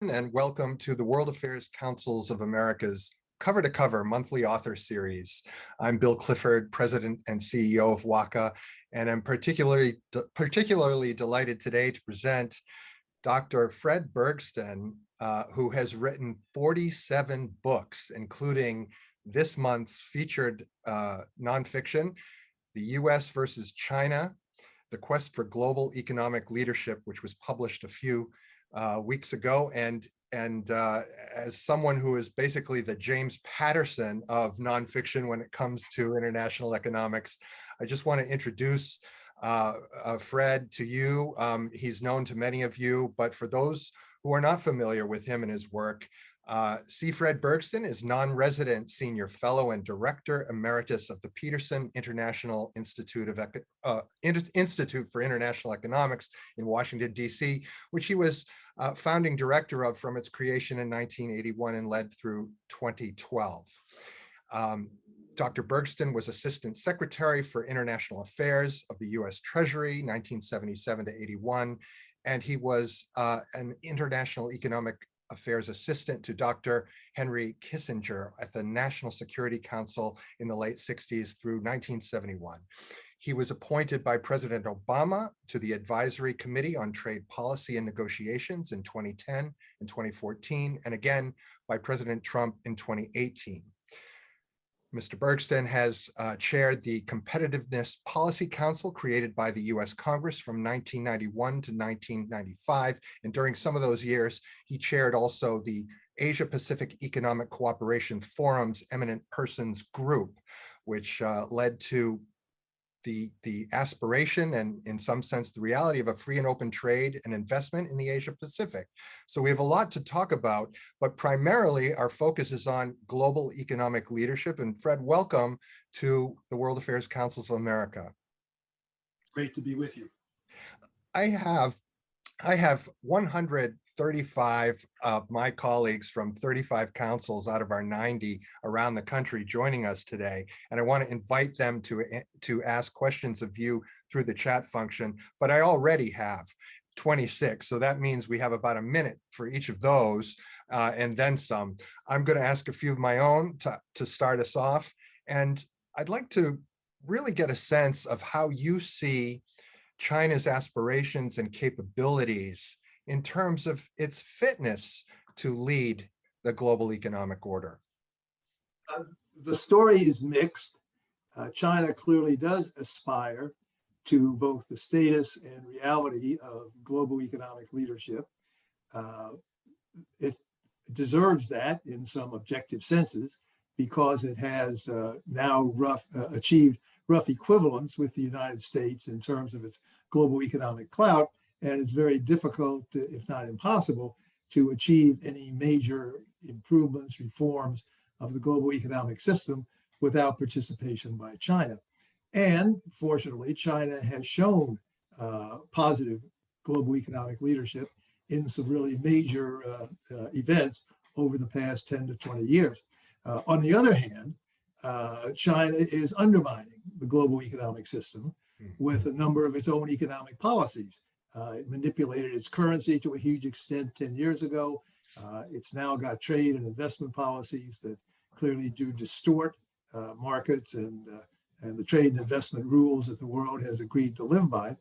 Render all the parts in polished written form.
and welcome to the World Affairs Councils of America's Cover to Cover monthly author series. I'm Bill Clifford, President and CEO of WACA, and I'm particularly delighted today to present Dr. Fred Bergsten, who has written 47 books, including this month's featured nonfiction, The U.S. versus China, The Quest for Global Economic Leadership, which was published a few weeks ago. And as someone who is basically the James Patterson of nonfiction when it comes to international economics, I just want to introduce Fred to you. He's known to many of you, but for those who are not familiar with him and his work, C. Fred Bergsten is non-resident senior fellow and director emeritus of the Peterson International Institute for International Economics in Washington, D.C., which he was founding director of from its creation in 1981 and led through 2012. Dr. Bergsten was Assistant Secretary for International Affairs of the U.S. Treasury, 1977 to 81, and he was an International Economic Affairs Assistant to Dr. Henry Kissinger at the National Security Council in the late 60s through 1971. He was appointed by President Obama to the Advisory Committee on Trade Policy and Negotiations in 2010 and 2014, and again by President Trump in 2018. Mr. Bergsten has chaired the Competitiveness Policy Council created by the U.S. Congress from 1991 to 1995. And during some of those years, he chaired also the Asia-Pacific Economic Cooperation Forum's Eminent Persons Group, which led to the aspiration and in some sense the reality of a free and open trade and investment in the Asia Pacific. So we have a lot to talk about, but primarily our focus is on global economic leadership. And Fred, welcome to the World Affairs Councils of America. Great to be with you. I have 135 of my colleagues from 35 councils out of our 90 around the country joining us today. And I want to invite them to ask questions of you through the chat function, but I already have 26. So that means we have about a minute for each of those and then some. I'm going to ask a few of my own to start us off. And I'd like to really get a sense of how you see China's aspirations and capabilities in terms of its fitness to lead the global economic order. The story is mixed. China clearly does aspire to both the status and reality of global economic leadership. It deserves that in some objective senses because it has now achieved rough equivalence with the United States in terms of its global economic clout, and it's very difficult, if not impossible, to achieve any major improvements, reforms of the global economic system without participation by China. And fortunately, China has shown positive global economic leadership in some really major events over the past 10 to 20 years. On the other hand, China is undermining the global economic system with a number of its own economic policies. It manipulated its currency to a huge extent 10 years ago. It's now got trade and investment policies that clearly do distort markets and the trade and investment rules that the world has agreed to live by.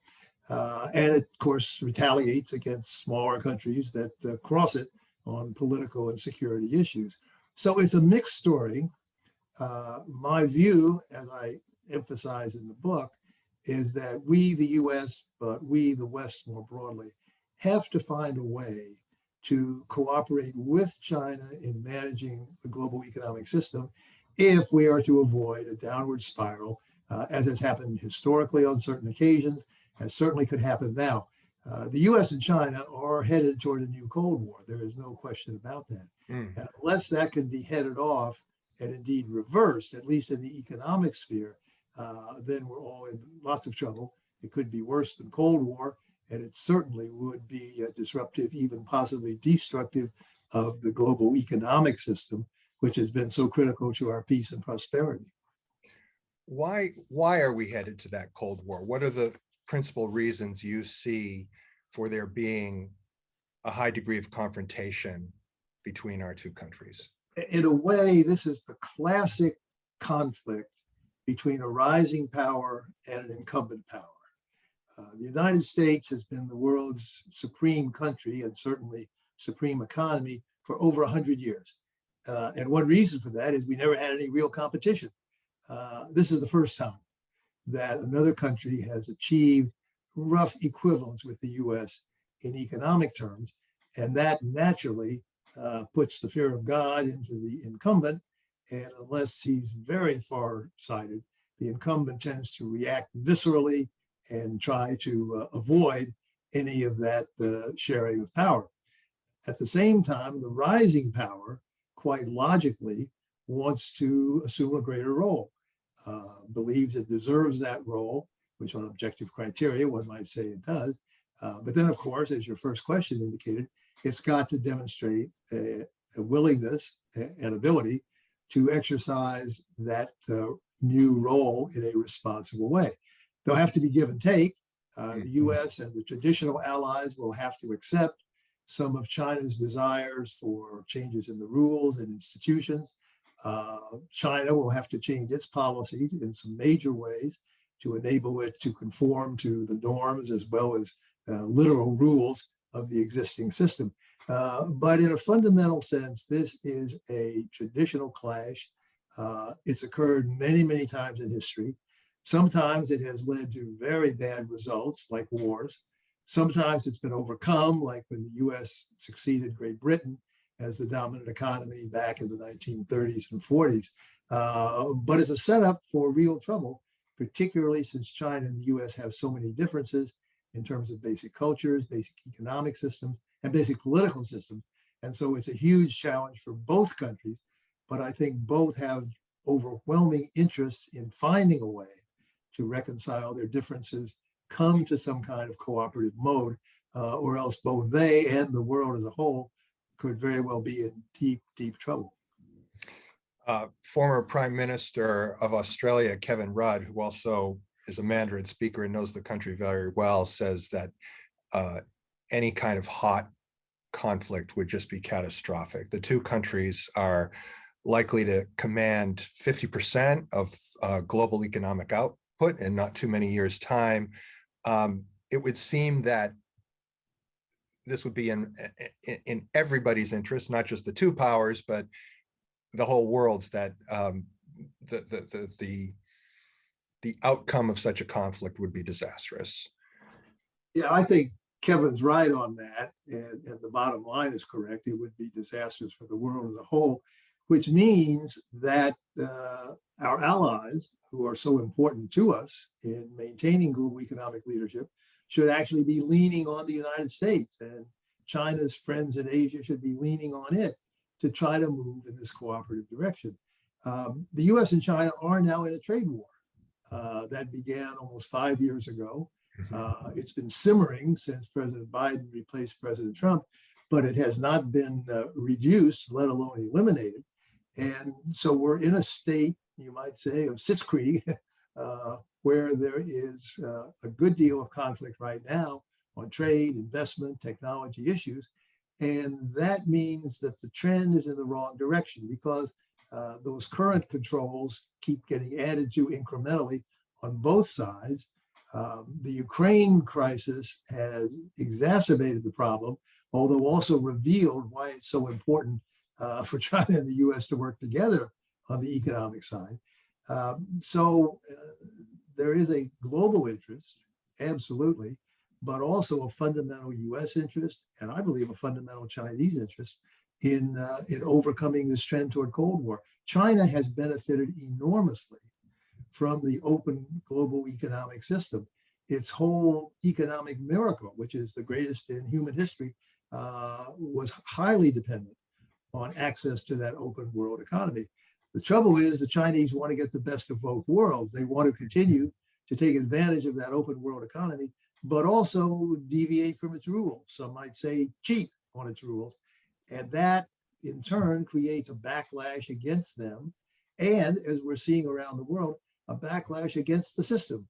And it, of course, retaliates against smaller countries that cross it on political and security issues. So it's a mixed story. My view, as I emphasize in the book, is that we, the U.S., but we, the West more broadly, have to find a way to cooperate with China in managing the global economic system if we are to avoid a downward spiral, as has happened historically on certain occasions, as certainly could happen now. The U.S. and China are headed toward a new Cold War. There is no question about that. And unless that can be headed off and indeed reversed, at least in the economic sphere, then we're all in lots of trouble. It could be worse than Cold War, and it certainly would be disruptive, even possibly destructive of the global economic system, which has been so critical to our peace and prosperity. Why are we headed to that Cold War? What are the principal reasons you see for there being a high degree of confrontation between our two countries? In a way, this is the classic conflict between a rising power and an incumbent power. The United States has been the world's supreme country and certainly supreme economy for over 100 years. And one reason for that is we never had any real competition. This is the first time that another country has achieved rough equivalence with the U.S. in economic terms. And that naturally puts the fear of God into the incumbent. And unless he's very far-sighted, the incumbent tends to react viscerally and try to avoid any of that sharing of power. At the same time, the rising power, quite logically, wants to assume a greater role, believes it deserves that role, which on objective criteria, one might say it does. But then, of course, as your first question indicated, it's got to demonstrate a willingness and ability to exercise that new role in a responsible way. There'll have to be give and take. The U.S. and the traditional allies will have to accept some of China's desires for changes in the rules and institutions. China will have to change its policies in some major ways to enable it to conform to the norms as well as literal rules of the existing system. But in a fundamental sense, this is a traditional clash. It's occurred many, many times in history. Sometimes it has led to very bad results, like wars. Sometimes it's been overcome, like when the U.S. succeeded Great Britain as the dominant economy back in the 1930s and 40s. But it's a setup for real trouble, particularly since China and the U.S. have so many differences in terms of basic cultures, basic economic systems, and basic political systems. And so it's a huge challenge for both countries, but I think both have overwhelming interests in finding a way to reconcile their differences, come to some kind of cooperative mode, or else both they and the world as a whole could very well be in deep, deep trouble. Former Prime Minister of Australia, Kevin Rudd, who also is a Mandarin speaker and knows the country very well, says that any kind of hot conflict would just be catastrophic. The two countries are likely to command 50% of global economic output in not too many years' time. It would seem that this would be in everybody's interest, not just the two powers, but the whole world's, that the outcome of such a conflict would be disastrous. Yeah, I think Kevin's right on that, and the bottom line is correct. It would be disastrous for the world as a whole, which means that our allies, who are so important to us in maintaining global economic leadership, should actually be leaning on the United States, and China's friends in Asia should be leaning on it to try to move in this cooperative direction. The U.S. and China are now in a trade war. That began almost 5 years ago. It's been simmering since President Biden replaced President Trump, but it has not been reduced, let alone eliminated. And so we're in a state, you might say, of sitzkrieg, where there is a good deal of conflict right now on trade, investment, technology issues. And that means that the trend is in the wrong direction, because those current controls keep getting added to incrementally on both sides. The Ukraine crisis has exacerbated the problem, although also revealed why it's so important for China and the U.S. to work together on the economic side. So there is a global interest, absolutely, but also a fundamental U.S. interest, and I believe a fundamental Chinese interest in overcoming this trend toward Cold War. China has benefited enormously from the open global economic system. Its whole economic miracle, which is the greatest in human history, was highly dependent on access to that open world economy. The trouble is the Chinese want to get the best of both worlds. They want to continue to take advantage of that open world economy, but also deviate from its rules. Some might say cheat on its rules. And that in turn creates a backlash against them. And as we're seeing around the world, a backlash against the system.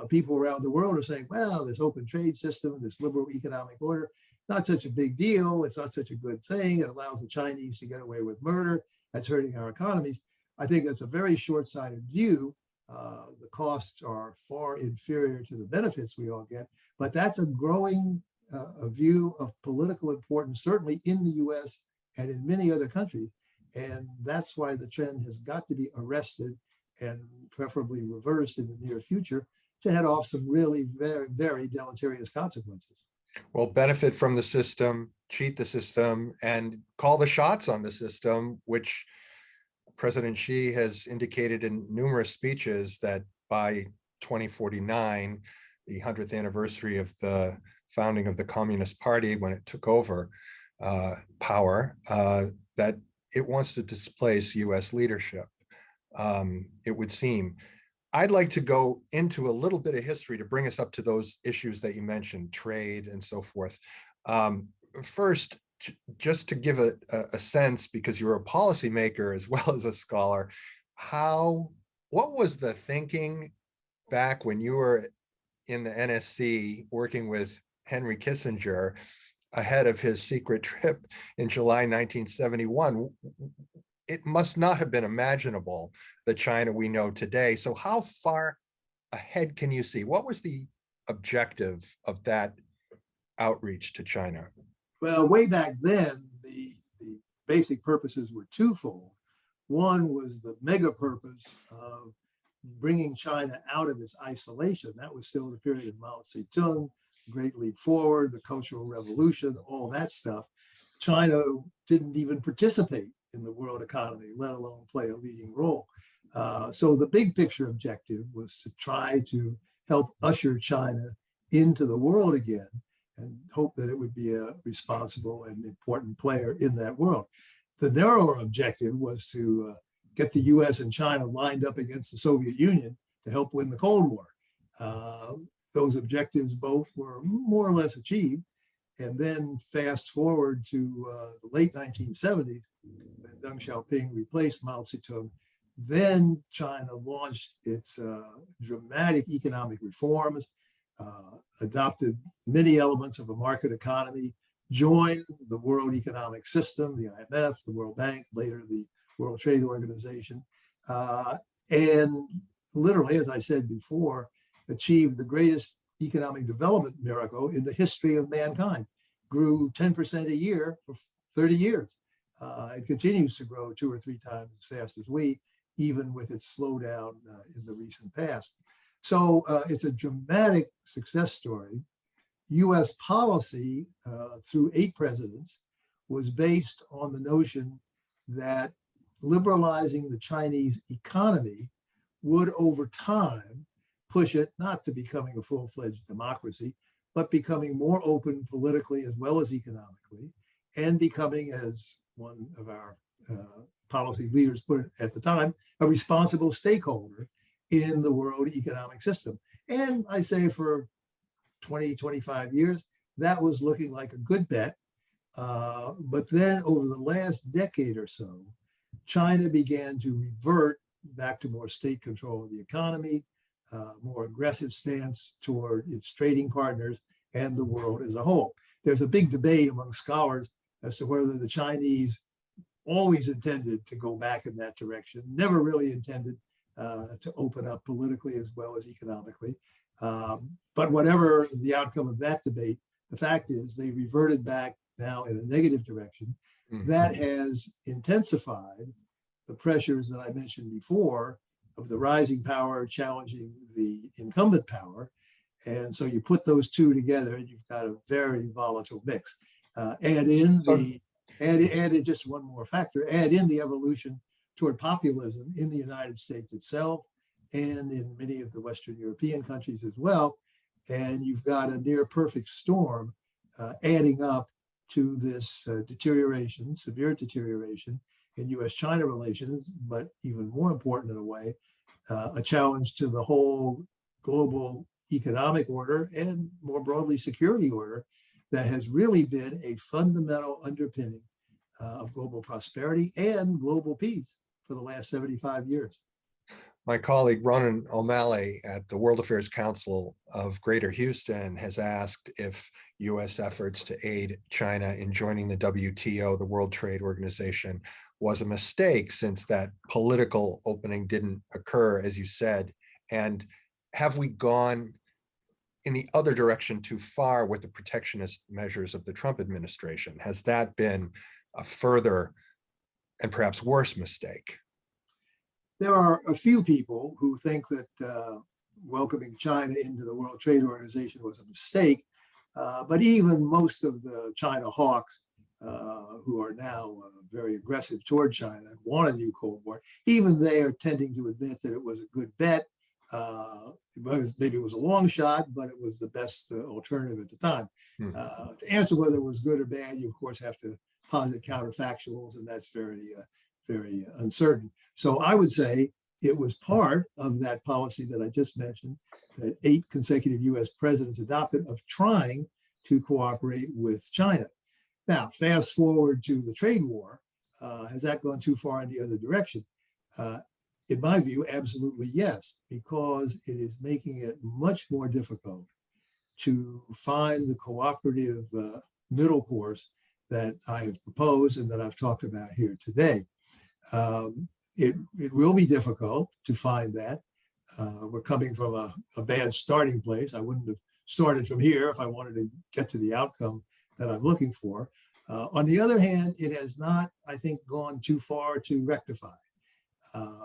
People around the world are saying, well, this open trade system, this liberal economic order, not such a big deal. It's not such a good thing. It allows the Chinese to get away with murder. That's hurting our economies. I think that's a very short-sighted view. The costs are far inferior to the benefits we all get, but that's a growing a view of political importance, certainly in the U.S. and in many other countries. And that's why the trend has got to be arrested and preferably reversed in the near future to head off some really very, very deleterious consequences. Well, benefit from the system, cheat the system, and call the shots on the system, which President Xi has indicated in numerous speeches that by 2049, the 100th anniversary of the founding of the Communist Party, when it took over power, that it wants to displace U.S. leadership, it would seem. I'd like to go into a little bit of history to bring us up to those issues that you mentioned, trade and so forth. First, just to give a sense, because you're a policymaker as well as a scholar, what was the thinking back when you were in the NSC working with Henry Kissinger ahead of his secret trip in July 1971? It must not have been imaginable, the China we know today. So how far ahead can you see? What was the objective of that outreach to China? Well, way back then, the basic purposes were twofold. One was the mega purpose of bringing China out of its isolation. That was still the period of Mao Zedong, Great Leap Forward, the Cultural Revolution, all that stuff. China didn't even participate in the world economy, let alone play a leading role. So the big picture objective was to try to help usher China into the world again and hope that it would be a responsible and important player in that world. The narrower objective was to get the U.S. and China lined up against the Soviet Union to help win the Cold War. Those objectives both were more or less achieved. And then fast forward to the late 1970s, when Deng Xiaoping replaced Mao Zedong, then China launched its dramatic economic reforms, adopted many elements of a market economy, joined the World Economic System, the IMF, the World Bank, later the World Trade Organization, and literally, as I said before, achieved the greatest economic development miracle in the history of mankind. Grew 10% a year for 30 years. It continues to grow 2 or 3 times as fast as we, even with its slowdown in the recent past. So it's a dramatic success story. U.S. policy through 8 presidents was based on the notion that liberalizing the Chinese economy would over time push it not to becoming a full-fledged democracy, but becoming more open politically as well as economically, and becoming, as one of our policy leaders put it at the time, a responsible stakeholder in the world economic system. And I say for 20, 25 years, that was looking like a good bet. But then over the last decade or so, China began to revert back to more state control of the economy, more aggressive stance toward its trading partners and the world as a whole. There's a big debate among scholars as to whether the Chinese always intended to go back in that direction, never really intended to open up politically as well as economically. But whatever the outcome of that debate, the fact is they reverted back now in a negative direction. Mm-hmm. That has intensified the pressures that I mentioned before of the rising power challenging the incumbent power. And so you put those two together and you've got a very volatile mix. Add in just one more factor, add in the evolution toward populism in the United States itself and in many of the Western European countries as well. And you've got a near perfect storm adding up to this deterioration, severe deterioration in U.S. China relations, but even more important in a way, a challenge to the whole global economic order and more broadly security order that has really been a fundamental underpinning of global prosperity and global peace for the last 75 years. My colleague Ronan O'Malley at the World Affairs Council of Greater Houston has asked if U.S. efforts to aid China in joining the WTO, the World Trade Organization, was a mistake since that political opening didn't occur, as you said. And have we gone in the other direction too far with the protectionist measures of the Trump administration? Has that been a further and perhaps worse mistake? There are a few people who think that welcoming China into the World Trade Organization was a mistake, but even most of the China hawks who are now very aggressive toward China and want a new Cold War, even they are tending to admit that it was a good bet. Maybe it was a long shot, but it was the best alternative at the time. To answer whether it was good or bad, you of course have to posit counterfactuals, and that's very uncertain. So I would say it was part of that policy that I just mentioned, that 8 consecutive U.S. presidents adopted, of trying to cooperate with China. Now, fast forward to the trade war. Has that gone too far in the other direction? In my view, absolutely yes, because it is making it much more difficult to find the cooperative middle course that I have proposed and that I've talked about here today. It will be difficult to find that. We're coming from a bad starting place. I wouldn't have started from here if I wanted to get to the outcome that I'm looking for. On the other hand, it has not, I think, gone too far to rectify.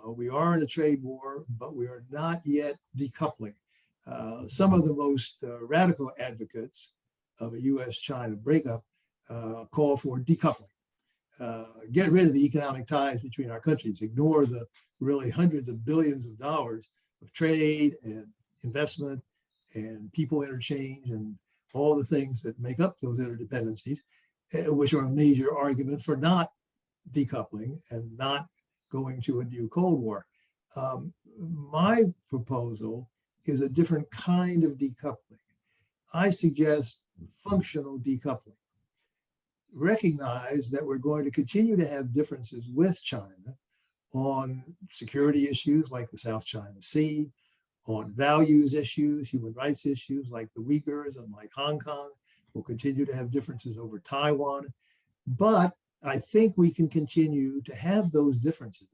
We are in a trade war, but we are not yet decoupling. Some of the most radical advocates of a U.S. China breakup call for decoupling. Get rid of the economic ties between our countries, ignore the really hundreds of billions of dollars of trade and investment and people interchange and all the things that make up those interdependencies, which are a major argument for not decoupling and not going to a new Cold War. My proposal is a different kind of decoupling. I suggest functional decoupling. Recognize that we're going to continue to have differences with China on security issues like the South China Sea, on values issues, human rights issues like the Uyghurs and like Hong Kong. We'll continue to have differences over Taiwan. But I think we can continue to have those differences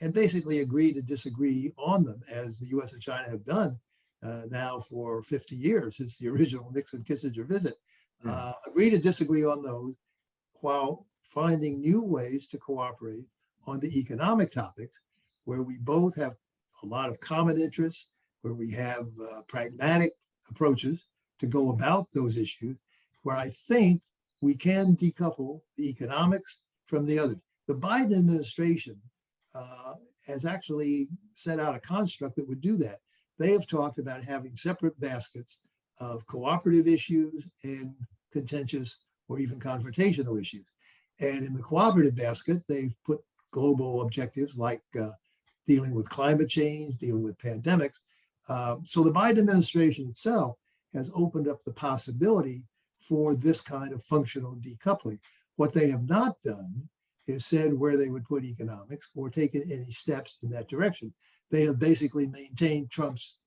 and basically agree to disagree on them, as the US and China have done now for 50 years since the original Nixon-Kissinger visit. Agree to disagree on those while finding new ways to cooperate on the economic topics where we both have a lot of common interests, where we have pragmatic approaches to go about those issues, where I think we can decouple the economics from the others. The Biden administration has actually set out a construct that would do that. They have talked about having separate baskets of cooperative issues and contentious or even confrontational issues. And in the cooperative basket, they've put global objectives like dealing with climate change, dealing with pandemics. So the Biden administration itself has opened up the possibility for this kind of functional decoupling. What they have not done is said where they would put economics or taken any steps in that direction. They have basically maintained Trump's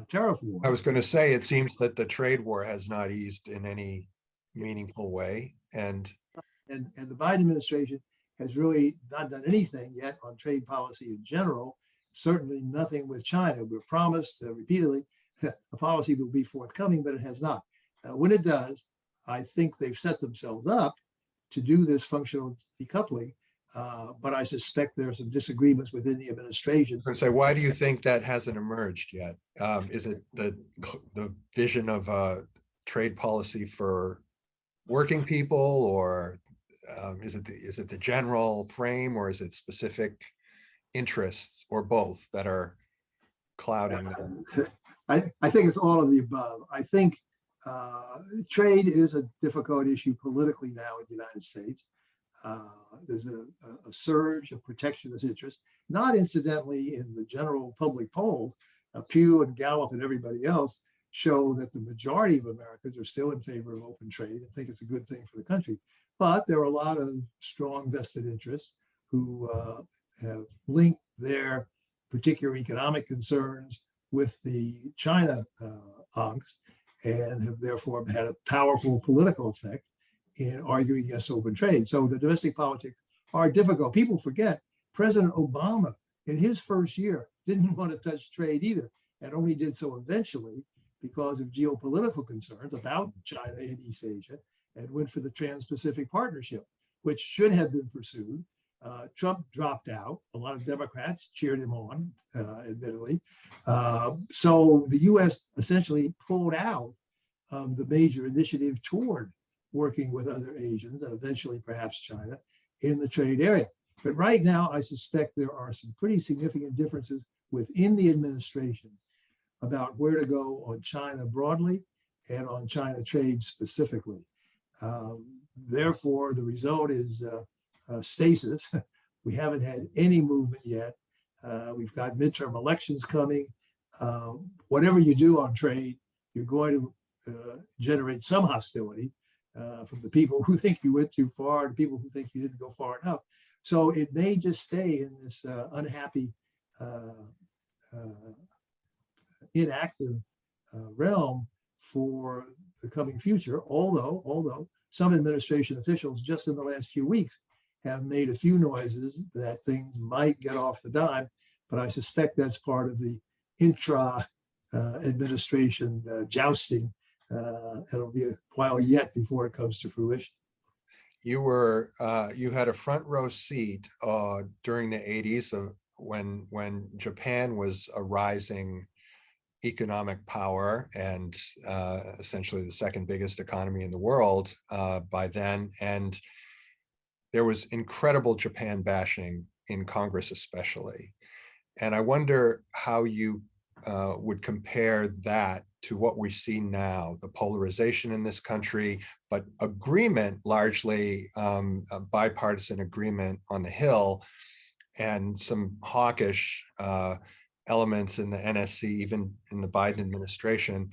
tariff war. I was going to say, it seems that the trade war has not eased in any meaningful way. And the Biden administration has really not done anything yet on trade policy in general, certainly nothing with China. We're promised repeatedly a policy will be forthcoming, but it has not. When it does, I think they've set themselves up to do this functional decoupling, but I suspect there are some disagreements within the administration. So why do you think that hasn't emerged yet? Is it the vision of trade policy for working people, or is it the general frame, or is it specific interests, or both, that are clouding that? I think it's all of the above. I think trade is a difficult issue politically now in the United States. There's a surge of protectionist interest, not incidentally in the general public poll. Pew and Gallup and everybody else show that the majority of Americans are still in favor of open trade and think it's a good thing for the country. But there are a lot of strong vested interests who have linked their particular economic concerns with the China angst, and have therefore had a powerful political effect in arguing against open trade. So the domestic politics are difficult. People forget President Obama in his first year didn't want to touch trade either, and only did so eventually because of geopolitical concerns about China and East Asia, and went for the Trans-Pacific Partnership, which should have been pursued. Trump dropped out. A lot of Democrats cheered him on, admittedly. So the U.S. essentially pulled out the major initiative toward working with other Asians and eventually perhaps China in the trade area. But right now, I suspect there are some pretty significant differences within the administration about where to go on China broadly and on China trade specifically. Therefore, the result is stasis. We haven't had any movement yet. We've got midterm elections coming. Whatever you do on trade, you're going to generate some hostility from the people who think you went too far, to people who think you didn't go far enough. So it may just stay in this unhappy, inactive realm for the coming future, although some administration officials just in the last few weeks have made a few noises that things might get off the dime, but I suspect that's part of the administration jousting. It'll be a while yet before it comes to fruition. You had a front row seat during the 80s when Japan was a rising economic power and essentially the second biggest economy in the world by then. And there was incredible Japan bashing in Congress, especially. And I wonder how you would compare that to what we see now, the polarization in this country, but agreement, largely a bipartisan agreement on the Hill, and some hawkish elements in the NSC, even in the Biden administration.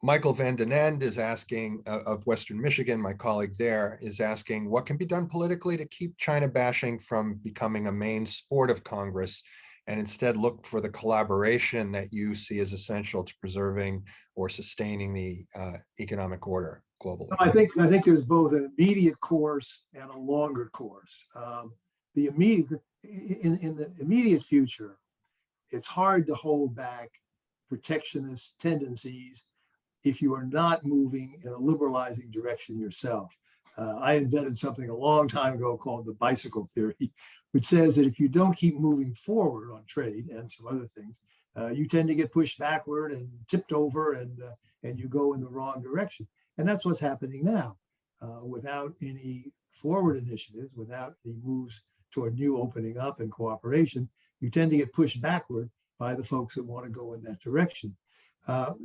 Michael Van Den End is asking, of Western Michigan, my colleague there, is asking what can be done politically to keep China bashing from becoming a main sport of Congress, and instead look for the collaboration that you see as essential to preserving or sustaining the economic order globally? I think there's both an immediate course and a longer course. In the immediate future, it's hard to hold back protectionist tendencies if you are not moving in a liberalizing direction yourself. I invented something a long time ago called the bicycle theory, which says that if you don't keep moving forward on trade and some other things, you tend to get pushed backward and tipped over, and you go in the wrong direction. And that's what's happening now. Without any forward initiatives, without any moves toward new opening up and cooperation, you tend to get pushed backward by the folks that want to go in that direction.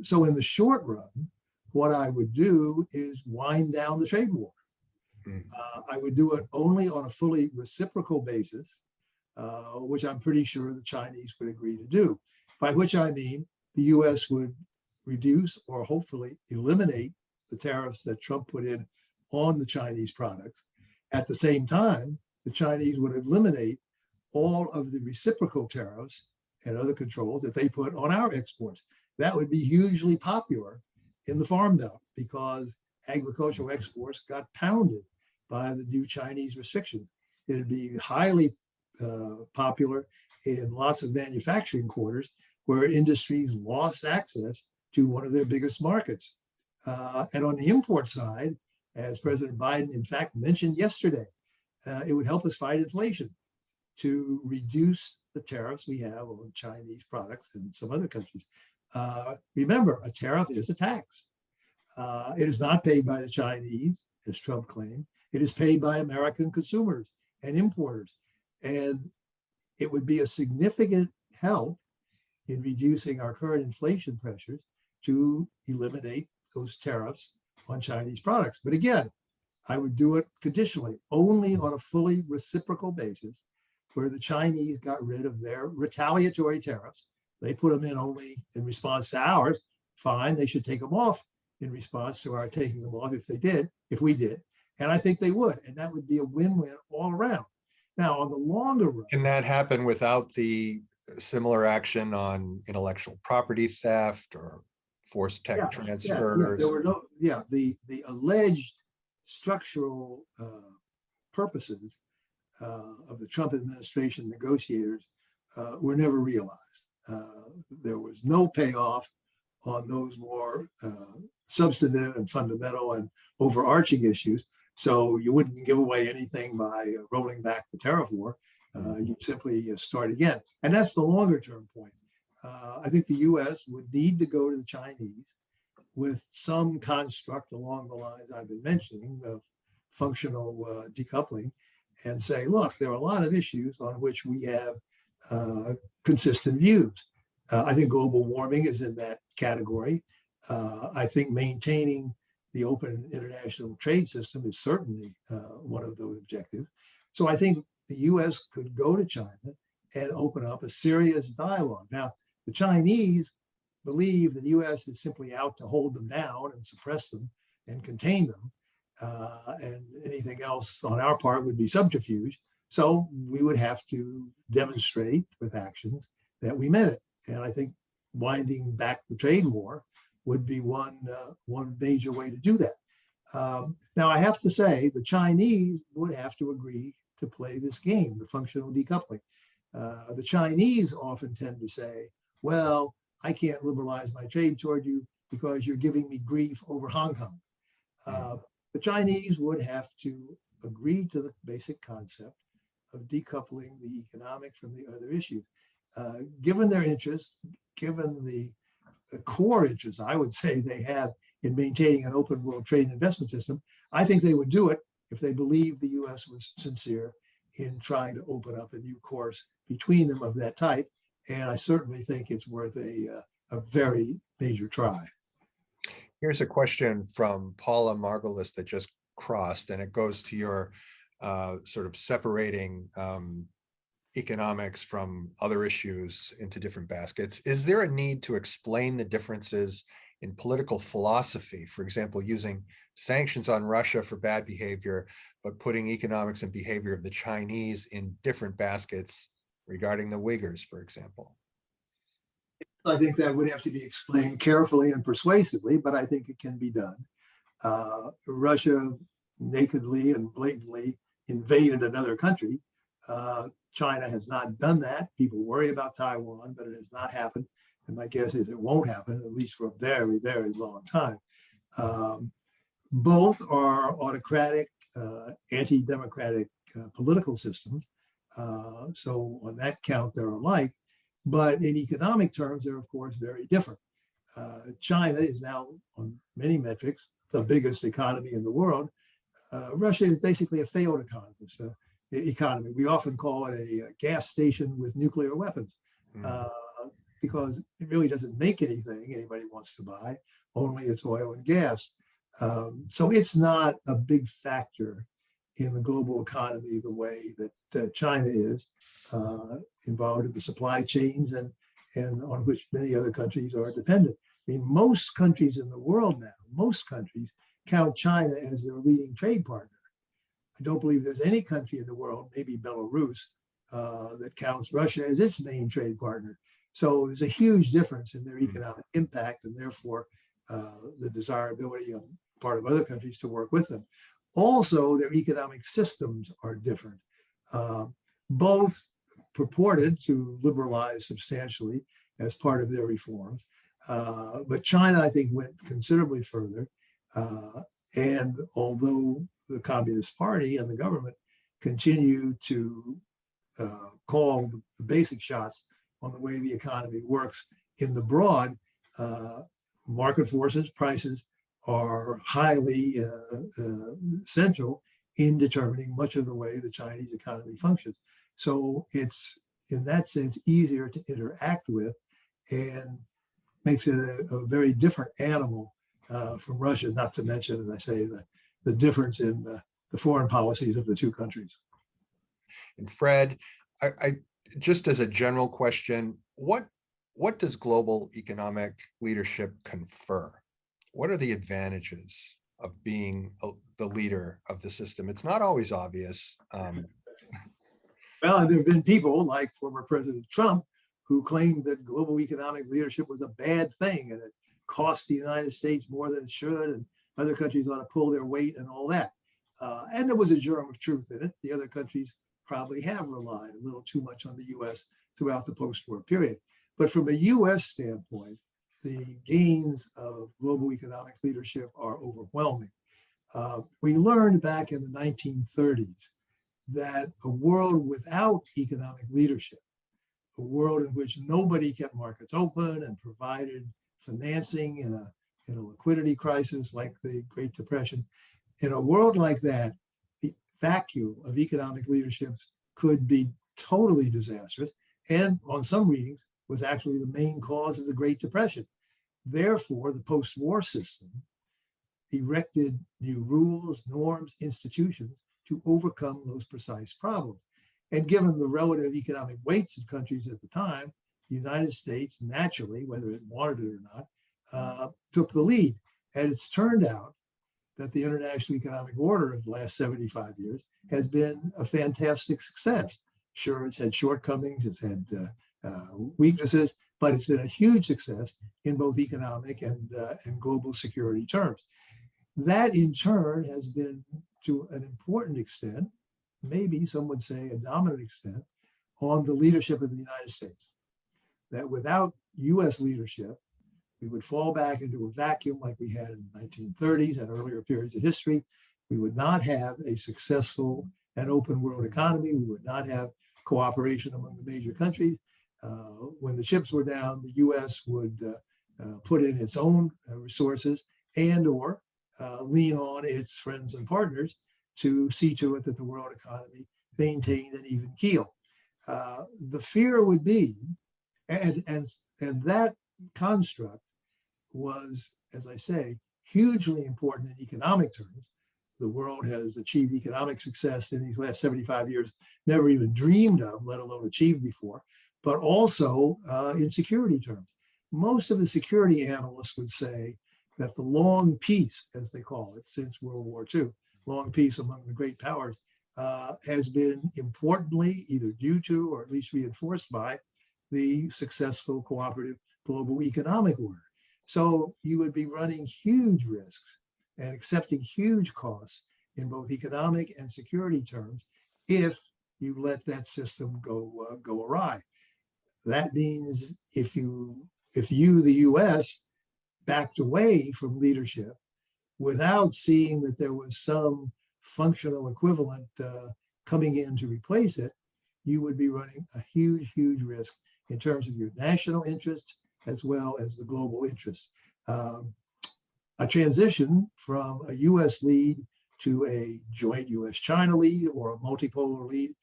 So in the short run, what I would do is wind down the trade war. I would do it only on a fully reciprocal basis, which I'm pretty sure the Chinese would agree to do, by which I mean the U.S. would reduce or hopefully eliminate the tariffs that Trump put in on the Chinese products. At the same time, the Chinese would eliminate all of the reciprocal tariffs and other controls that they put on our exports. That would be hugely popular in the Farm Belt because agricultural exports got pounded by the new Chinese restrictions. It'd be highly popular in lots of manufacturing quarters where industries lost access to one of their biggest markets. And on the import side, as President Biden, in fact, mentioned yesterday, it would help us fight inflation to reduce the tariffs we have on Chinese products and some other countries. Remember, a tariff is a tax. It is not paid by the Chinese, as Trump claimed. It is paid by American consumers and importers. And it would be a significant help in reducing our current inflation pressures to eliminate those tariffs on Chinese products. But again, I would do it conditionally, only on a fully reciprocal basis, where the Chinese got rid of their retaliatory tariffs. They put them in only in response to ours. Fine, they should take them off in response to our taking them off if we did. And I think they would. And that would be a win-win all around. Now, on the longer run, Can that happen without the similar action on intellectual property theft or forced tech yeah, there transfers? were no, yeah, the alleged structural purposes of the Trump administration negotiators were never realized. There was no payoff on those more substantive and fundamental and overarching issues. So you wouldn't give away anything by rolling back the tariff war. You simply start again. And that's the longer term point. I think the US would need to go to the Chinese with some construct along the lines I've been mentioning of functional decoupling and say, look, there are a lot of issues on which we have consistent views. I think global warming is in that category. I think maintaining the open international trade system is certainly one of those objectives. So I think the US could go to China and open up a serious dialogue. Now, the Chinese believe that the US is simply out to hold them down and suppress them and contain them. And anything else on our part would be subterfuge. So we would have to demonstrate with actions that we meant it. And I think winding back the trade war would be one major way to do that. Now, I have to say, the Chinese would have to agree to play this game, the functional decoupling. The Chinese often tend to say, well, I can't liberalize my trade toward you because you're giving me grief over Hong Kong. The Chinese would have to agree to the basic concept of decoupling the economic from the other issues. Given their interests, given the core interests, I would say they have in maintaining an open world trade and investment system, I think they would do it if they believed the US was sincere in trying to open up a new course between them of that type. And I certainly think it's worth a very major try. Here's a question from Paula Margolis that just crossed, and it goes to your sort of separating economics from other issues into different baskets. Is there a need to explain the differences in political philosophy, for example, using sanctions on Russia for bad behavior, but putting economics and behavior of the Chinese in different baskets regarding the Uyghurs, for example? I think that would have to be explained carefully and persuasively, but I think it can be done. Russia nakedly and blatantly invaded another country. China has not done that. People worry about Taiwan, but it has not happened. And my guess is it won't happen, at least for a very, very long time. Both are autocratic, anti-democratic political systems. So on that count, they're alike. But in economic terms, they're, of course, very different. China is now, on many metrics, the biggest economy in the world. Russia is basically a failed economy. We often call it a gas station with nuclear weapons because it really doesn't make anything anybody wants to buy, only its oil and gas. So it's not a big factor in the global economy the way that China is, involved in the supply chains and on which many other countries are dependent. I mean, most countries in the world now, most countries count China as their leading trade partner. I don't believe there's any country in the world, maybe Belarus, that counts Russia as its main trade partner. So there's a huge difference in their economic impact and therefore the desirability on part of other countries to work with them. Also, their economic systems are different. Both purported to liberalize substantially as part of their reforms. But China, I think, went considerably further. And although the Communist Party and the government continue to call the basic shots on the way the economy works in the broad, market forces, prices are highly central in determining much of the way the Chinese economy functions. So it's, in that sense, easier to interact with and makes it a very different animal from Russia, not to mention, as I say, the difference in the foreign policies of the two countries. And Fred, I just as a general question, what does global economic leadership confer? What are the advantages of being the leader of the system? It's not always obvious. Well, there have been people like former President Trump who claimed that global economic leadership was a bad thing and it cost the United States more than it should, and other countries ought to pull their weight and all that. And there was a germ of truth in it. The other countries probably have relied a little too much on the U.S. throughout the post-war period. But from a U.S. standpoint, the gains of global economic leadership are overwhelming. We learned back in the 1930s that a world without economic leadership, a world in which nobody kept markets open and provided financing in a liquidity crisis like the Great Depression, in a world like that, the vacuum of economic leadership could be totally disastrous, and on some readings was actually the main cause of the Great Depression. Therefore, the post-war system erected new rules, norms, institutions to overcome those precise problems. And given the relative economic weights of countries at the time, the United States naturally, whether it wanted it or not, took the lead. And it's turned out that the international economic order of the last 75 years has been a fantastic success. Sure, it's had shortcomings, it's had weaknesses, but it's been a huge success in both economic and global security terms. That in turn has been, to an important extent, maybe some would say a dominant extent, on the leadership of the United States. That without US leadership, we would fall back into a vacuum like we had in the 1930s and earlier periods of history. We would not have a successful and open world economy. We would not have cooperation among the major countries. When the chips were down, the US would put in its own resources and or lean on its friends and partners to see to it that the world economy maintained an even keel. The fear would be, and that construct was, as I say, hugely important in economic terms. The world has achieved economic success in these last 75 years, never even dreamed of, let alone achieved before, but also in security terms. Most of the security analysts would say that the long peace, as they call it, since World War II, long peace among the great powers, has been importantly either due to or at least reinforced by the successful cooperative global economic order. So you would be running huge risks and accepting huge costs in both economic and security terms if you let that system go awry. That means if you, the US, backed away from leadership without seeing that there was some functional equivalent coming in to replace it, you would be running a huge, huge risk in terms of your national interests as well as the global interests. A transition from a US lead to a joint US China lead or a multipolar lead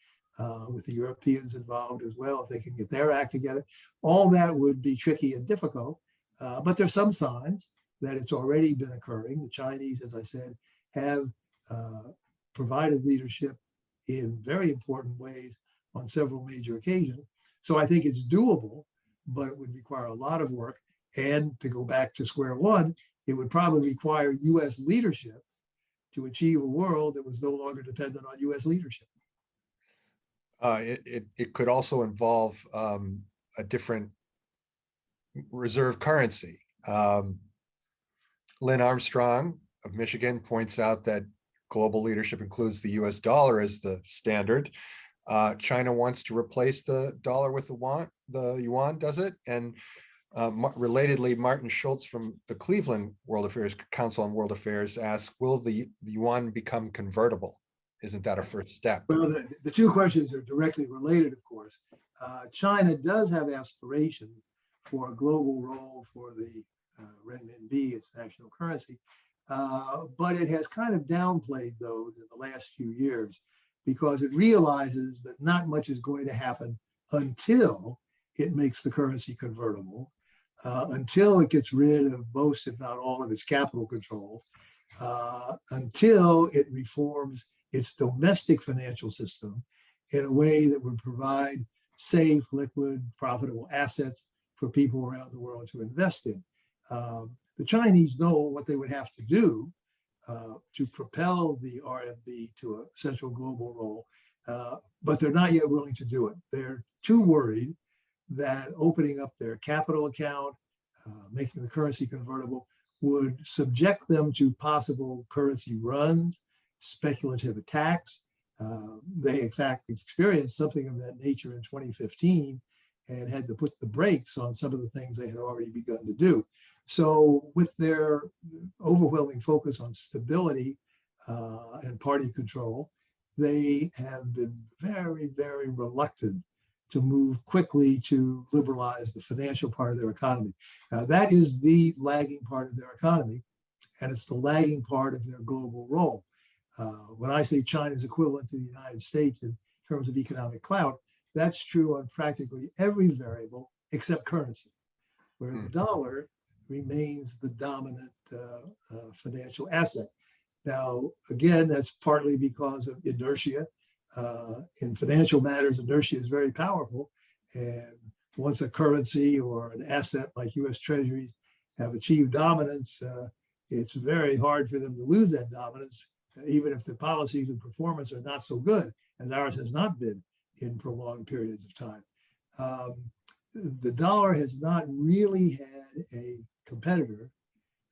with the Europeans involved as well, if they can get their act together, all that would be tricky and difficult. But there's some signs that it's already been occurring. The Chinese, as I said, have provided leadership in very important ways on several major occasions. So I think it's doable, but it would require a lot of work. And to go back to square one, it would probably require US leadership to achieve a world that was no longer dependent on US leadership. It could also involve a different reserve currency. Lynn Armstrong of Michigan points out that global leadership includes the US dollar as the standard. China wants to replace the dollar with the yuan, does it? And relatedly, Martin Schultz from the Cleveland World Affairs Council on World Affairs asks, will the yuan become convertible? Isn't that a first step? Well, the two questions are directly related, of course. China does have aspirations for a global role for the renminbi, its national currency, but it has kind of downplayed those in the last few years because it realizes that not much is going to happen until it makes the currency convertible, until it gets rid of most, if not all, of its capital controls, until it reforms its domestic financial system in a way that would provide safe, liquid, profitable assets for people around the world to invest in. The Chinese know what they would have to do to propel the RMB to a central global role. but they're not yet willing to do it. They're too worried that opening up their capital account, making the currency convertible, would subject them to possible currency runs, speculative attacks. They, in fact, experienced something of that nature in 2015 and had to put the brakes on some of the things they had already begun to do. So with their overwhelming focus on stability and party control, they have been very, very reluctant to move quickly to liberalize the financial part of their economy. That is the lagging part of their economy, and it's the lagging part of their global role. When I say China's equivalent to the United States in terms of economic clout, that's true on practically every variable except currency, where the dollar remains the dominant financial asset. Now, again, that's partly because of inertia. In financial matters, inertia is very powerful. And once a currency or an asset like U.S. Treasuries have achieved dominance, it's very hard for them to lose that dominance, even if the policies and performance are not so good, as ours has not been in prolonged periods of time. The dollar has not really had a competitor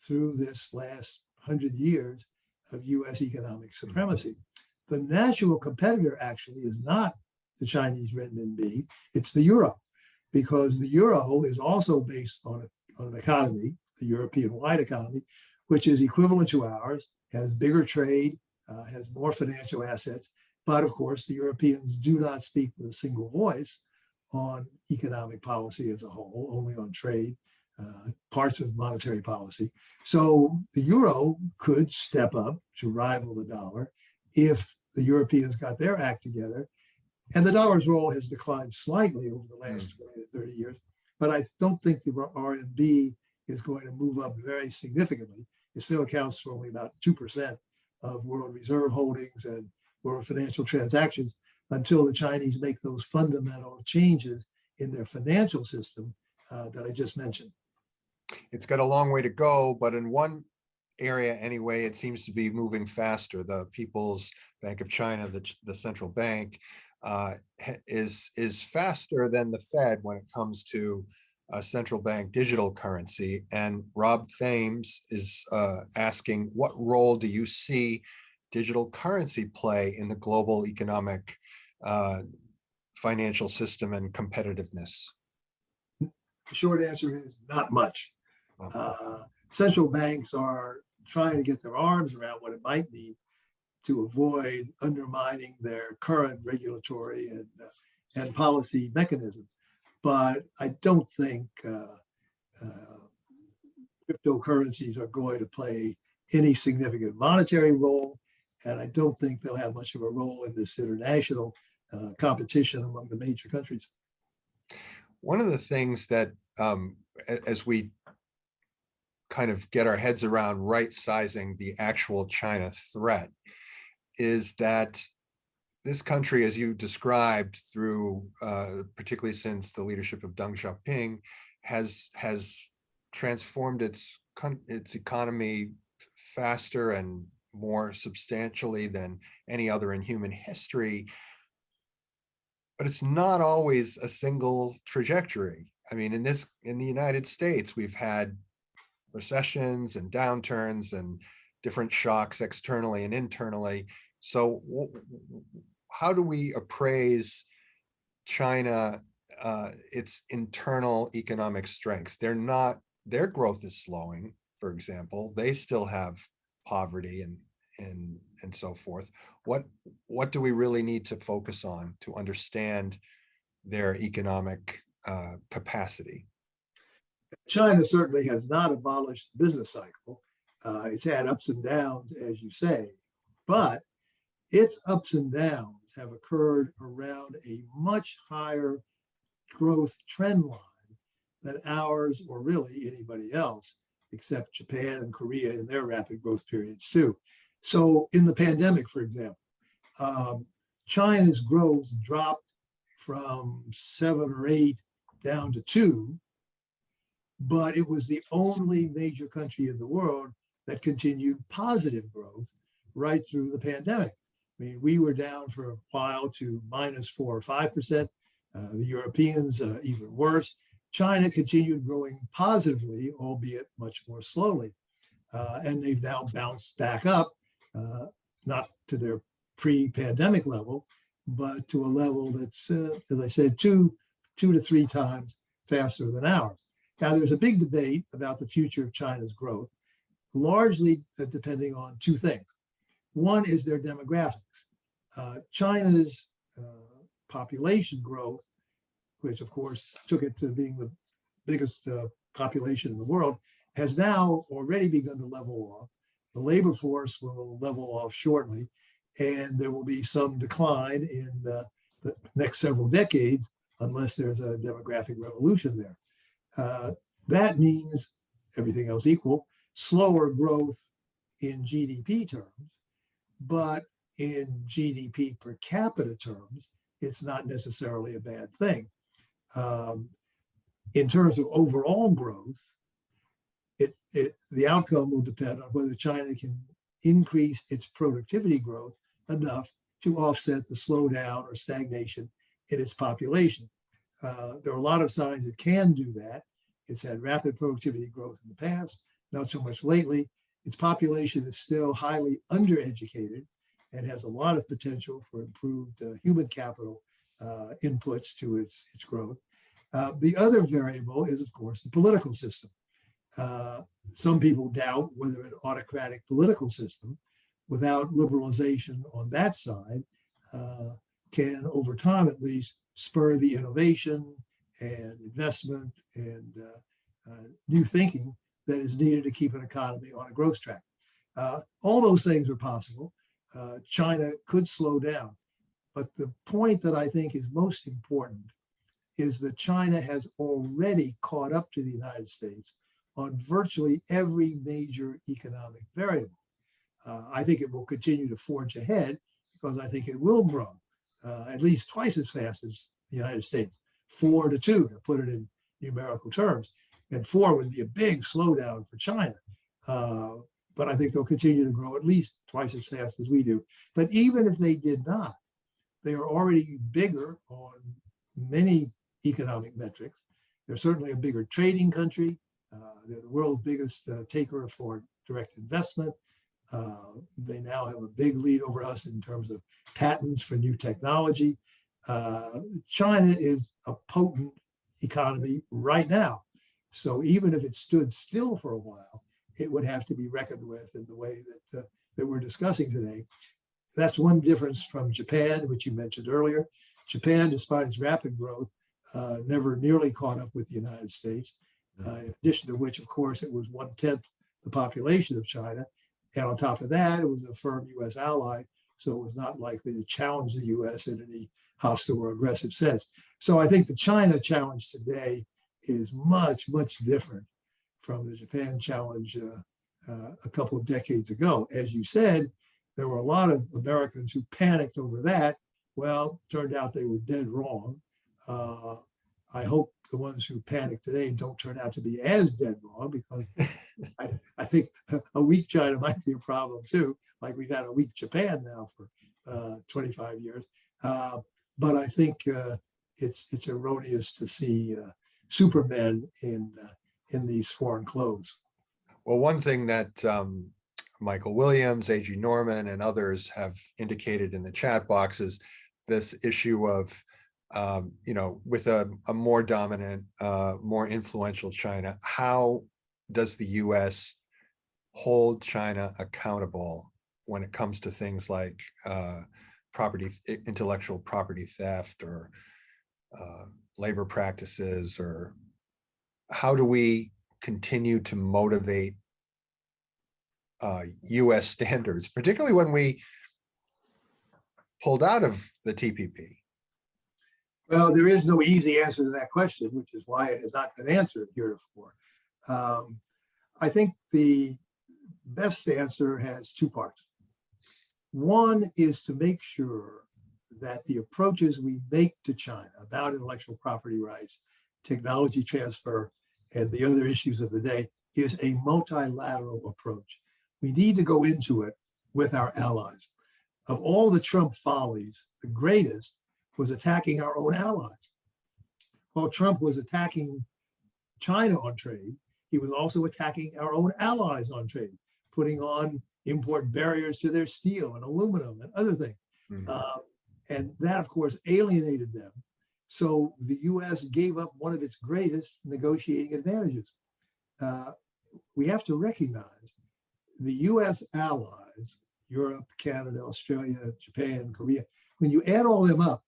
through this last 100 years of U.S. economic supremacy. The natural competitor actually is not the Chinese renminbi, it's the euro, because the euro is also based on an economy, the European-wide economy, which is equivalent to ours, has bigger trade, has more financial assets. But of course, the Europeans do not speak with a single voice on economic policy as a whole, only on trade, parts of monetary policy. So the euro could step up to rival the dollar if the Europeans got their act together. And the dollar's role has declined slightly over the last 20 to 30 years. But I don't think the RMB is going to move up very significantly. It still accounts for only about 2% of world reserve holdings and world financial transactions until the Chinese make those fundamental changes in their financial system that I just mentioned. It's got a long way to go, but in one area anyway, it seems to be moving faster. The People's Bank of China, the central bank, is faster than the Fed when it comes to central bank digital currency. And Rob Thames is asking, what role do you see digital currency play in the global economic financial system and competitiveness? The short answer is not much. Central banks are trying to get their arms around what it might mean to avoid undermining their current regulatory and policy mechanisms. But I don't think cryptocurrencies are going to play any significant monetary role. And I don't think they'll have much of a role in this international competition among the major countries. One of the things that, as we kind of get our heads around right-sizing the actual China threat, is that this country, as you described, through particularly since the leadership of Deng Xiaoping, has transformed its economy faster and more substantially than any other in human history. But it's not always a single trajectory. I mean, in the United States, we've had recessions and downturns and different shocks externally and internally. So how do we appraise China, its internal economic strengths? Their growth is slowing, for example. They still have poverty and so forth. What do we really need to focus on to understand their economic capacity? China certainly has not abolished the business cycle. It's had ups and downs, as you say, but its ups and downs have occurred around a much higher growth trend line than ours, or really anybody else, except Japan and Korea in their rapid growth periods too. So in the pandemic, for example, China's growth dropped from 7 or 8 down to 2, but it was the only major country in the world that continued positive growth right through the pandemic. I mean, we were down for a while to -4 or 5%. The Europeans, even worse. China continued growing positively, albeit much more slowly. And they've now bounced back up, not to their pre-pandemic level, but to a level that's, as I said, two to three times faster than ours. Now, there's a big debate about the future of China's growth, largely depending on two things. One is their demographics. China's population growth, which of course took it to being the biggest population in the world, has now already begun to level off. The labor force will level off shortly, and there will be some decline in the next several decades unless there's a demographic revolution there. That means, everything else equal, slower growth in GDP terms, but in GDP per capita terms, it's not necessarily a bad thing. In terms of overall growth, the outcome will depend on whether China can increase its productivity growth enough to offset the slowdown or stagnation in its population. There are a lot of signs it can do that. It's had rapid productivity growth in the past, not so much lately. Its population is still highly undereducated and has a lot of potential for improved human capital inputs to its growth. The other variable is, of course, the political system. Some people doubt whether an autocratic political system without liberalization on that side can, over time at least, spur the innovation and investment and new thinking that is needed to keep an economy on a growth track. All those things are possible. China could slow down. But the point that I think is most important is that China has already caught up to the United States on virtually every major economic variable. I think it will continue to forge ahead because I think it will grow at least twice as fast as the United States, 4 to 2, to put it in numerical terms. And 4 would be a big slowdown for China. But I think they'll continue to grow at least twice as fast as we do. But even if they did not, they are already bigger on many economic metrics. They're certainly a bigger trading country. They're the world's biggest taker of foreign direct investment. They now have a big lead over us in terms of patents for new technology. China is a potent economy right now. So even if it stood still for a while, it would have to be reckoned with in the way that we're discussing today. That's one difference from Japan, which you mentioned earlier. Japan, despite its rapid growth, never nearly caught up with the United States. In addition to which, of course, it was 1/10 the population of China. And on top of that, it was a firm U.S. ally, so it was not likely to challenge the U.S. in any hostile or aggressive sense. So I think the China challenge today is much, much different from the Japan challenge a couple of decades ago. As you said, there were a lot of Americans who panicked over that. Well, turned out they were dead wrong. I hope the ones who panic today don't turn out to be as dead wrong, because I think a weak China might be a problem too, like we've had a weak Japan now for 25 years. But I think it's erroneous to see supermen in these foreign clothes. Well, one thing that Michael Williams, A.G. Norman, and others have indicated in the chat box is this issue of, with a more dominant, more influential China, how does the U.S. hold China accountable when it comes to things like intellectual property theft or labor practices, or how do we continue to motivate U.S. standards, particularly when we pulled out of the TPP? Well, there is no easy answer to that question, which is why it has not been answered heretofore. I think the best answer has two parts. One is to make sure that the approaches we make to China about intellectual property rights, technology transfer, and the other issues of the day is a multilateral approach. We need to go into it with our allies. of all the Trump follies, the greatest was attacking our own allies. While Trump was attacking China on trade, he was also attacking our own allies on trade, putting on import barriers to their steel and aluminum and other things. And that, of course, alienated them. So the U.S. gave up one of its greatest negotiating advantages. We have to recognize the U.S. allies, Europe, Canada, Australia, Japan, Korea, when you add all them up,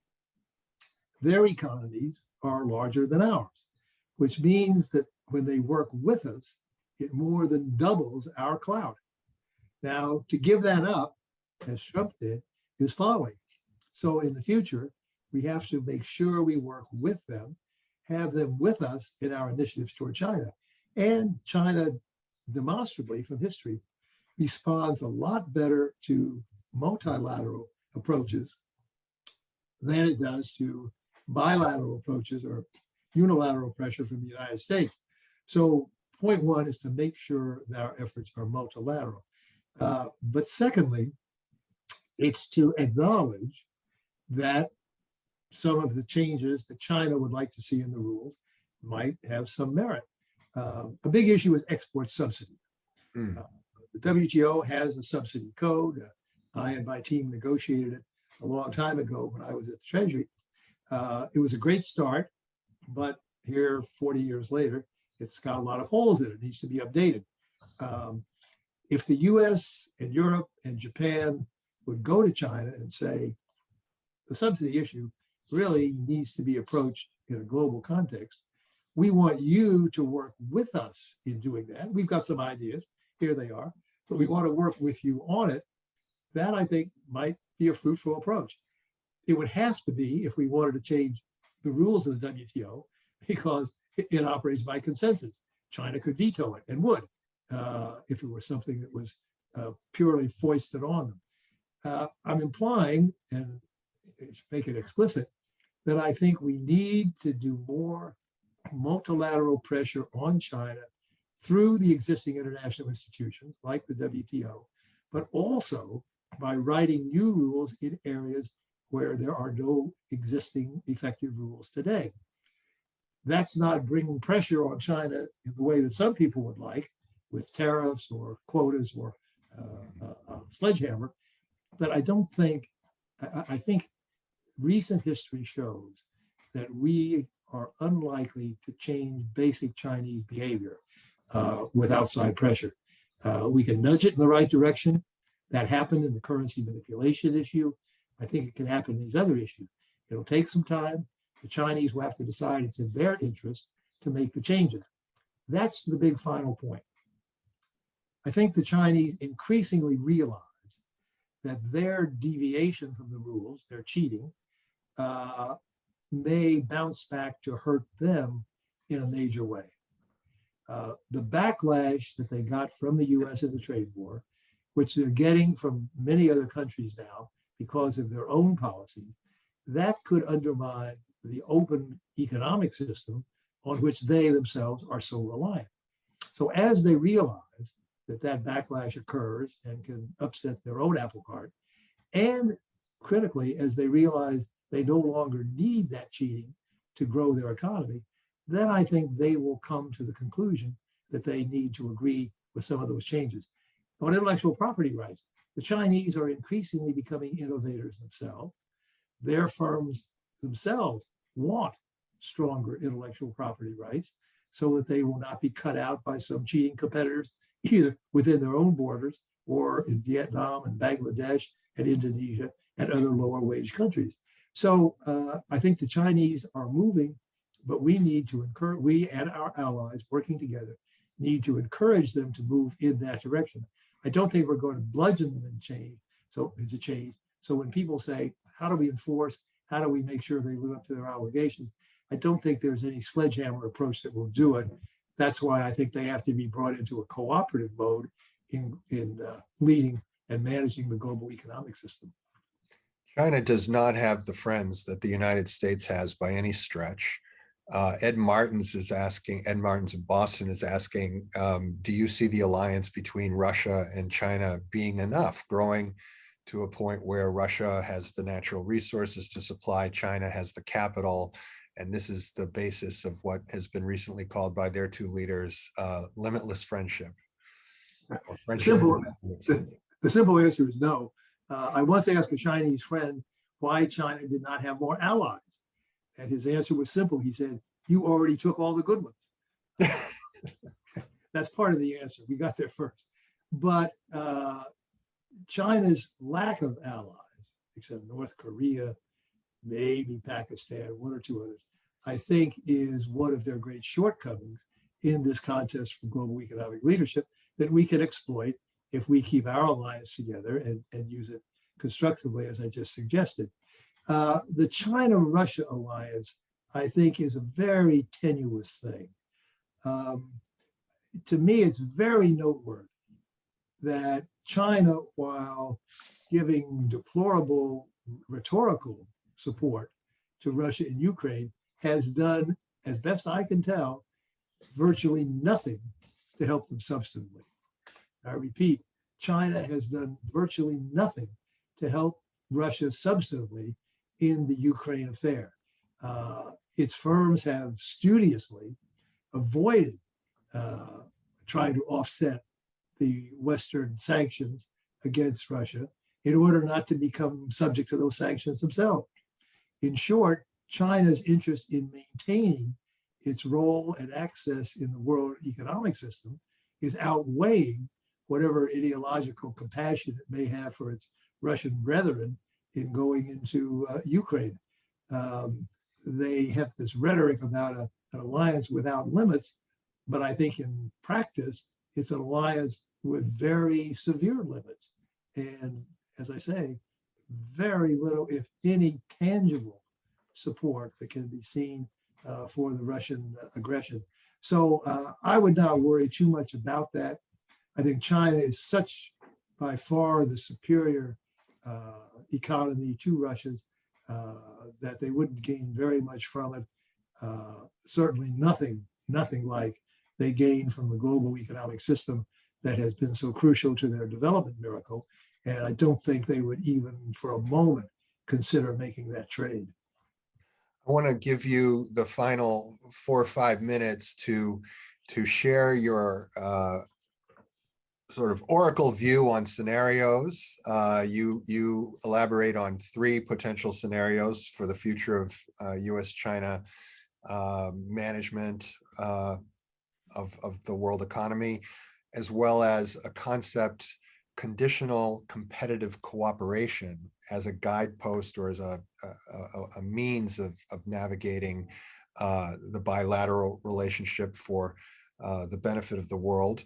their economies are larger than ours, which means that when they work with us, it more than doubles our clout. Now, to give that up, as Trump did, is folly. So in the future, we have to make sure we work with them, have them with us in our initiatives toward China. And China, demonstrably from history, responds a lot better to multilateral approaches than it does to bilateral approaches or unilateral pressure from the United States. So point one is to make sure that our efforts are multilateral. But secondly, it's to acknowledge that some of the changes that China would like to see in the rules might have some merit. A big issue is export subsidy. The WTO has a subsidy code. I and my team negotiated it a long time ago when I was at the Treasury. It was a great start, but here 40 years later, it's got a lot of holes in it. It needs to be updated. If the US and Europe and Japan would go to China and say, the subsidy issue really needs to be approached in a global context. We want you to work with us in doing that. We've got some ideas. Here they are. But we want to work with you on it. That, I think, might be a fruitful approach. It would have to be if we wanted to change the rules of the WTO, because it operates by consensus. China could veto it and would if it were something that was purely foisted on them. I'm implying, and make it explicit, that I think we need to do more multilateral pressure on China through the existing international institutions like the WTO, but also by writing new rules in areas where there are no existing effective rules today. That's not bringing pressure on China in the way that some people would like, with tariffs or quotas or sledgehammer, but I don't think, I think recent history shows that we are unlikely to change basic Chinese behavior with outside pressure. We can nudge it in the right direction. That happened in the currency manipulation issue. I think it can happen in these other issues. It'll take some time. The Chinese will have to decide it's in their interest to make the changes. That's the big final point. I think the Chinese increasingly realize that their deviation from the rules, their cheating, may bounce back to hurt them in a major way. The backlash that they got from the U.S. in the trade war, which they're getting from many other countries now because of their own policies, that could undermine the open economic system on which they themselves are so reliant. So as they realize that that backlash occurs and can upset their own apple cart, and critically, as they realize they no longer need that cheating to grow their economy, then I think they will come to the conclusion that they need to agree with some of those changes. On intellectual property rights, the Chinese are increasingly becoming innovators themselves. Their firms themselves want stronger intellectual property rights so that they will not be cut out by some cheating competitors, either within their own borders or in Vietnam and Bangladesh and Indonesia and other lower wage countries. So I think the Chinese are moving, but we need to encourage, we and our allies working together need to encourage them to move in that direction. I don't think we're going to bludgeon them into change. So when people say, how do we enforce, how do we make sure they live up to their obligations? I don't think there's any sledgehammer approach that will do it. That's why I think they have to be brought into a cooperative mode in leading and managing the global economic system. China does not have the friends that the United States has by any stretch. Ed Martins of Boston is asking, do you see the alliance between Russia and China being enough, growing to a point where Russia has the natural resources to supply, China has the capital, and this is the basis of what has been recently called by their two leaders, limitless friendship. Or The friendship. simple, the simple answer is no. I once asked a Chinese friend why China did not have more allies. And his answer was simple. He said, "You already took all the good ones." That's part of the answer. We got there first. But China's lack of allies, except North Korea, maybe Pakistan, one or two others, I think is one of their great shortcomings in this contest for global economic leadership that we can exploit if we keep our alliance together and use it constructively, as I just suggested. The China-Russia alliance, I think, is a very tenuous thing. To me, it's very noteworthy that China, while giving deplorable rhetorical support to Russia and Ukraine, has done, as best I can tell, virtually nothing to help them substantively. I repeat, China has done virtually nothing to help Russia substantively in the Ukraine affair. Its firms have studiously avoided trying to offset the Western sanctions against Russia in order not to become subject to those sanctions themselves. In short, China's interest in maintaining its role and access in the world economic system is outweighing whatever ideological compassion it may have for its Russian brethren in going into Ukraine. They have this rhetoric about an alliance without limits, but I think in practice, it's an alliance with very severe limits. And as I say, very little, if any, tangible support that can be seen for the Russian aggression. So I would not worry too much about that. I think China is such by far the superior economy to Russia's that they wouldn't gain very much from it. Certainly nothing like they gain from the global economic system that has been so crucial to their development miracle. And I don't think they would even for a moment consider making that trade. I want to give you the final 4 or 5 minutes to share your sort of oracle view on scenarios. You elaborate on 3 potential scenarios for the future of U.S. China management of the world economy, as well as a concept, conditional competitive cooperation, as a guidepost or as a means of navigating the bilateral relationship for the benefit of the world.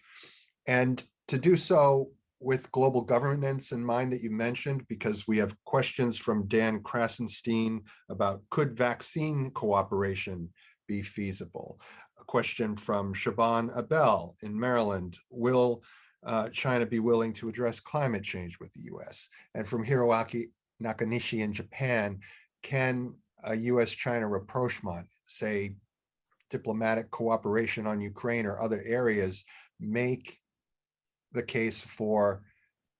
And to do so with global governance in mind that you mentioned, because we have questions from Dan Krasenstein about could vaccine cooperation be feasible? A question from Shaban Abel in Maryland, will China be willing to address climate change with the U.S.? And from Hiroaki Nakanishi in Japan, can a U.S.-China rapprochement, say diplomatic cooperation on Ukraine or other areas, make the case for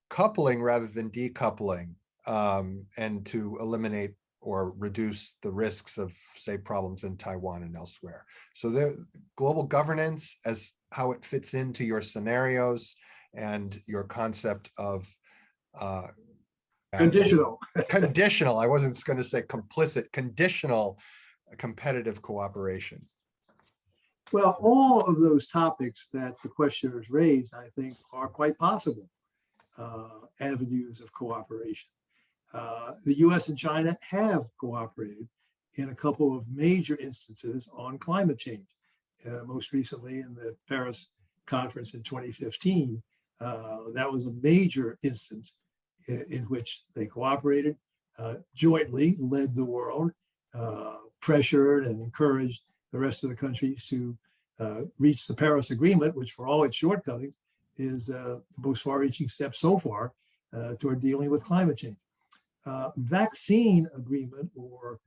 coupling rather than decoupling, and to eliminate or reduce the risks of, say, problems in Taiwan and elsewhere? So the global governance, as how it fits into your scenarios and your concept of Conditional. conditional, I wasn't going to say complicit, conditional competitive cooperation. Well, all of those topics that the questioners raised, I think, are quite possible avenues of cooperation. The U.S. and China have cooperated in a couple of major instances on climate change. Most recently in the Paris conference in 2015, that was a major instance in which they cooperated, jointly led the world, pressured and encouraged the rest of the countries to reach the Paris Agreement, which for all its shortcomings is the most far-reaching step so far toward dealing with climate change. Vaccine agreement or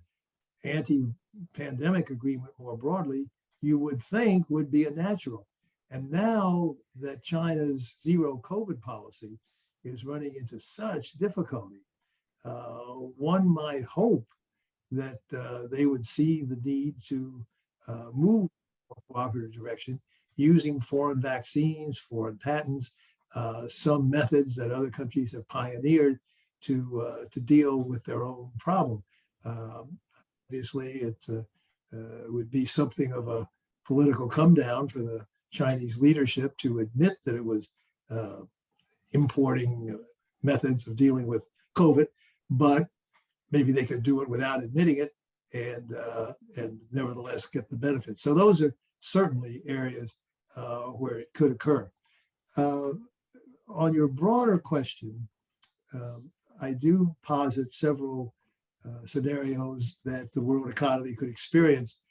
anti-pandemic agreement more broadly, you would think would be a natural. And now that China's zero COVID policy is running into such difficulty, one might hope that they would see the need to move in a cooperative direction using foreign vaccines, foreign patents, some methods that other countries have pioneered to deal with their own problem. Obviously, it would be something of a political come down for the Chinese leadership to admit that it was importing methods of dealing with COVID, but maybe they could do it without admitting it and nevertheless get the benefits. So those are certainly areas where it could occur. On your broader question, I do posit several scenarios that the world economy could experience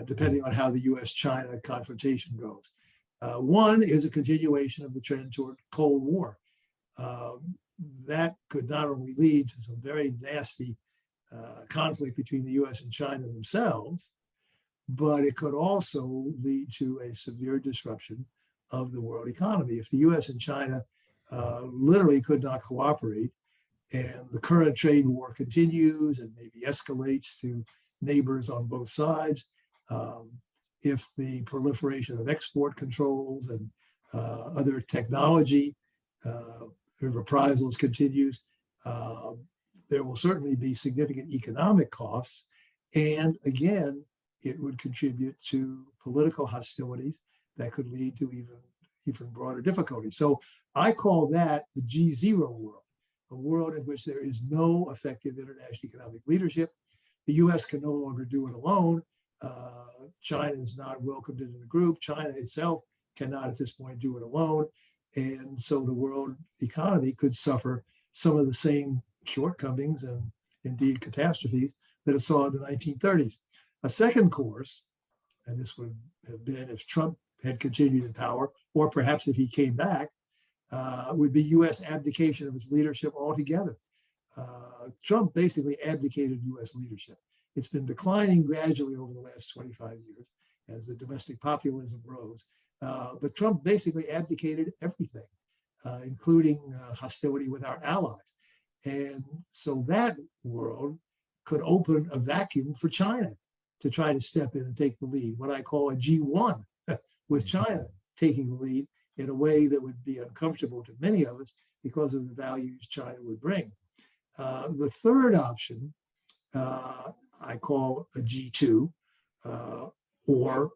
depending on how the U.S. China confrontation goes. One is a continuation of the trend toward Cold War. That could not only lead to some very nasty conflict between the U.S. and China themselves, but it could also lead to a severe disruption of the world economy. If the U.S. and China literally could not cooperate, and the current trade war continues and maybe escalates to neighbors on both sides, if the proliferation of export controls and other technology reprisals continues, there will certainly be significant economic costs. And again, it would contribute to political hostilities that could lead to even broader difficulties. So I call that the G0 world, a world in which there is no effective international economic leadership. The U.S. can no longer do it alone. China is not welcomed into the group. China itself cannot at this point do it alone. And so the world economy could suffer some of the same shortcomings and indeed catastrophes that it saw in the 1930s. A second course, and this would have been if Trump had continued in power, or perhaps if he came back, would be U.S. abdication of its leadership altogether. Trump basically abdicated U.S. leadership. It's been declining gradually over the last 25 years as the domestic populism rose. But Trump basically abdicated everything, including hostility with our allies. And so that world could open a vacuum for China to try to step in and take the lead, what I call a G1 with China taking the lead in a way that would be uncomfortable to many of us because of the values China would bring. The third option I call a G2, or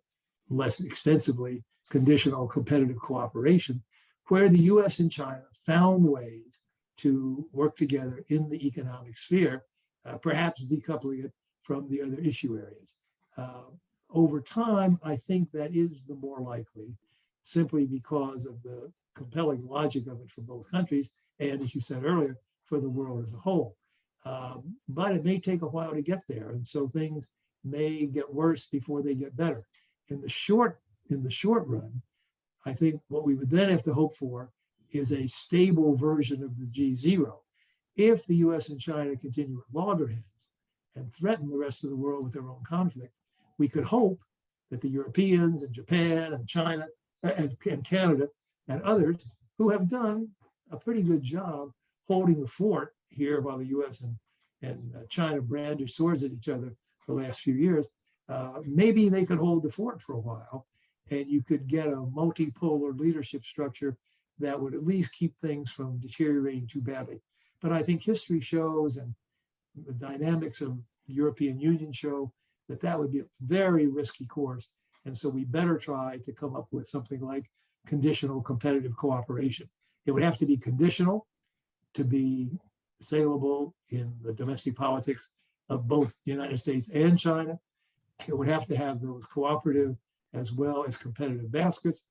less extensively, conditional competitive cooperation, where the US and China found ways to work together in the economic sphere, perhaps decoupling it from the other issue areas. Over time, I think that is the more likely, simply because of the compelling logic of it for both countries, and as you said earlier, for the world as a whole. But it may take a while to get there, and so things may get worse before they get better. In the short run, I think what we would then have to hope for is a stable version of the G0. If the US and China continue at loggerheads and threaten the rest of the world with their own conflict, we could hope that the Europeans and Japan and China and Canada and others who have done a pretty good job holding the fort here while the US and China brandish swords at each other the last few years, maybe they could hold the fort for a while, and you could get a multipolar leadership structure that would at least keep things from deteriorating too badly. But I think history shows, and the dynamics of the European Union show, that that would be a very risky course. And so we better try to come up with something like conditional competitive cooperation. It would have to be conditional to be saleable in the domestic politics of both the United States and China. It would have to have those cooperative as well as competitive baskets.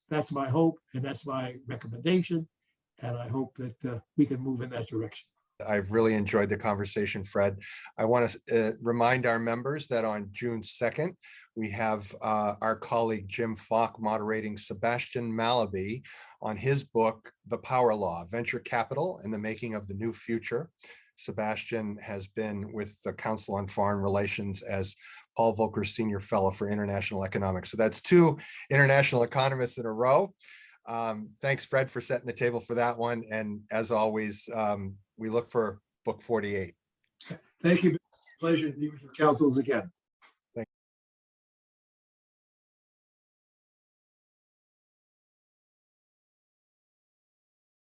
That's my hope, and that's my recommendation. And I hope that we can move in that direction. I've really enjoyed the conversation, Fred. I want to remind our members that on June 2nd, we have our colleague Jim Falk moderating Sebastian Mallaby on his book, The Power Law, Venture Capital and the Making of the New Future. Sebastian has been with the Council on Foreign Relations as Paul Volcker's Senior Fellow for International Economics. So that's two international economists in a row. Thanks, Fred, for setting the table for that one. And as always, we look for book 48. Thank you. Pleasure to be with your councils again.